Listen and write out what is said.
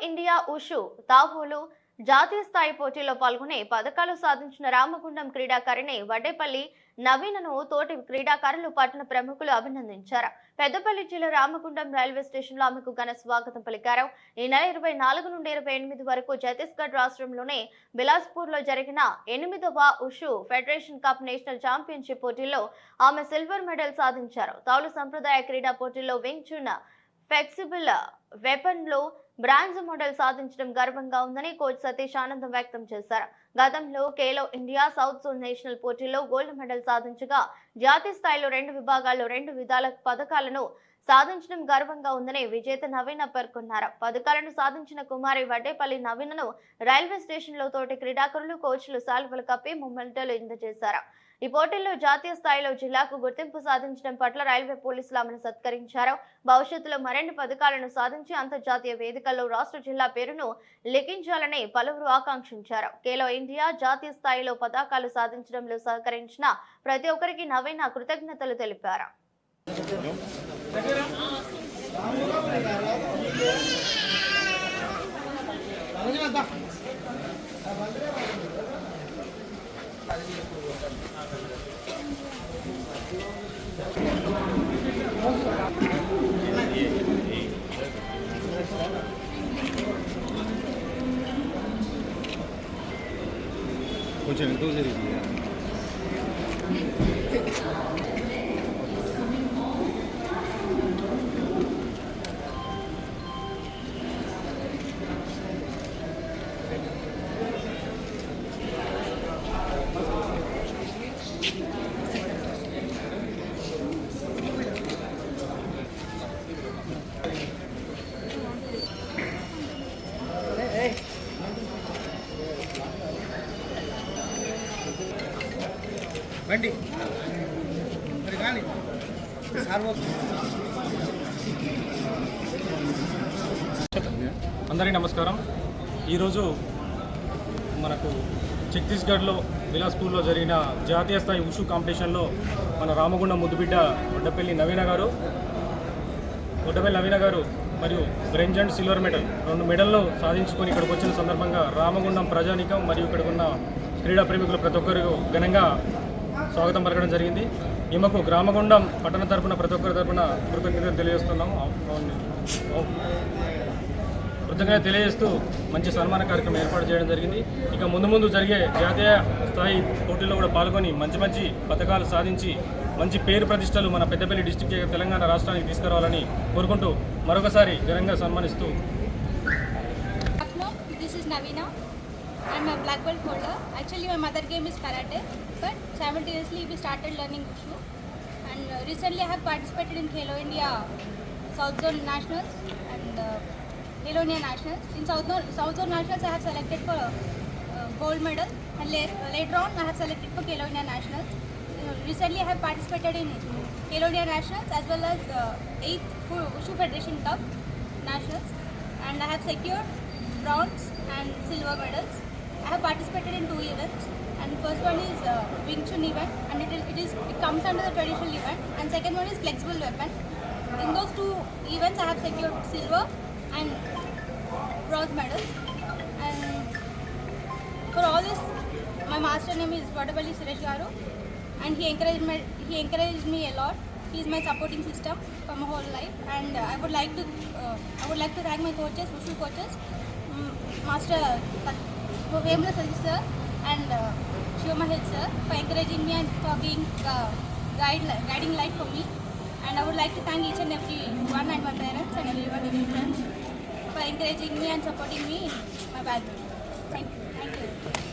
India wushu తావోలు జాతీయ స్థాయి పోటీలో పాల్గొనే పథకాలు సాధించిన రామగుండం క్రీడాకారిణి వడ్డేపల్లి నవీనను తోటి క్రీడాకారులు పట్టణ ప్రముఖులు అభినందించారు. పెద్దపల్లి జిల్లా రామగుండం రైల్వే స్టేషన్లో ఆమెకు ఘన స్వాగతం పలికారు. ఈ నెల 24 నుండి 28 వరకు ఛత్తీస్గఢ్ రాష్ట్రంలోని బిలాస్పూర్లో జరిగిన 8వ wushu federation cup national championship పోటీల్లో ఆమె సిల్వర్ మెడల్ సాధించారు. తౌలు సంప్రదాయ క్రీడా పోటీల్లో వింగ్ చున్ ఫ్లెక్సిబుల్ వెపన్ లో బ్రాంజ్ మెడల్ సాధించడం గర్వంగా ఉందని కోచ్ సతీష్ ఆనందం వ్యక్తం చేశారు. గతంలో Khelo India south zone national పోటీల్లో గోల్డ్ మెడల్ సాధించగా జాతీయ స్థాయిలో 2 విభాగాల్లో 2 విధాల పథకాలను సాధించడం గర్వంగా ఉందని విజేత నవీన పేర్కొన్నారు. పథకాలను సాధించిన కుమారి వడ్డేపల్లి నవీనను రైల్వే స్టేషన్ లో తోటి క్రీడాకారులు కోచ్లు శాల్వలు కప్పి మొమెంటోలు అందజేశారు. ఈ పోటీల్లో జాతీయ స్థాయిలో జిల్లాకు గుర్తింపు సాధించడం పట్ల రైల్వే పోలీసులు ఆమెను సత్కరించారు. భవిష్యత్తులో మరిన్ని పథకాలను సాధించి అంతర్జాతీయ వేదికల్లో రాష్ట్ర జిల్లా పేరును లిఖించాలని పలువురు ఆకాంక్షించారు. ఖేలో ఇండియా జాతీయ స్థాయిలో పథకాలు సాధించడంలో సహకరించిన ప్రతి ఒక్కరికి నవీన కృతజ్ఞతలు తెలిపారు. కొంచెం ఎక్కువ జరిగింది. బండి మరి కానీ అందరికీ నమస్కారం. ఈరోజు మనకు ఛత్తీస్గఢ్లో బిలాస్పూర్లో జరిగిన జాతీయ స్థాయి ఉషు కాంపిటీషన్లో మన రామగుండం ముద్దుబిడ్డ వడ్డపల్లి నవీన గారు మరియు బ్రెంజ్ అండ్ సిల్వర్ మెడల్ 2 మెడల్ను సాధించుకొని ఇక్కడికి వచ్చిన సందర్భంగా రామగుండం ప్రజానీకం మరియు ఇక్కడ ఉన్న క్రీడా ప్రేమికులు ప్రతి ఒక్కరికి ఘనంగా స్వాగతం పలకడం జరిగింది. ఈమెకు రామగుండం పట్టణ తరపున ప్రతి ఒక్కరి తరపున కృతజ్ఞతలు తెలియజేస్తున్నాము. కృతజ్ఞత తెలియజేస్తూ మంచి సన్మాన కార్యక్రమం ఏర్పాటు చేయడం జరిగింది. ఇక ముందు జరిగే జాతీయ స్థాయి పోటీల్లో కూడా పాల్గొని మంచి పథకాలు సాధించి మంచి పేరు ప్రతిష్టలు మన పెద్దపల్లి డిస్టిక్ తెలంగాణ రాష్ట్రానికి తీసుకురావాలని కోరుకుంటూ మరొకసారి ఘనంగా సన్మానిస్తూ. I'm a black belt holder. Actually, my mother game is karate, but simultaneously we started learning wushu. And recently, I have participated in Khelo India South Zone Nationals and Khelo India Nationals. In South Zone Nationals, I have selected for gold medal, and later on, I have selected for Khelo India Nationals. Recently, I have participated in Khelo India Nationals as well as 8th Wushu Federation Cup Nationals, and I have secured bronze and silver medals. I have participated in 2 events, and first one is Wing Chun event, and it comes under the traditional event, and second one is flexible weapon. In those 2 events, I have secured silver and bronze medals. And for all this, my master name is Vadapalli Suresh Garu, and he encouraged me a lot. He is my supporting system for my whole life, and I would like to thank my coaches, Wushu coaches, Master Vemla Sadish sir and Shoma Head sir, for encouraging me and for being guiding light for me. And I would like to thank each and every one and my parents and everyone, my friends, for encouraging me and supporting me in my bad. Thank you.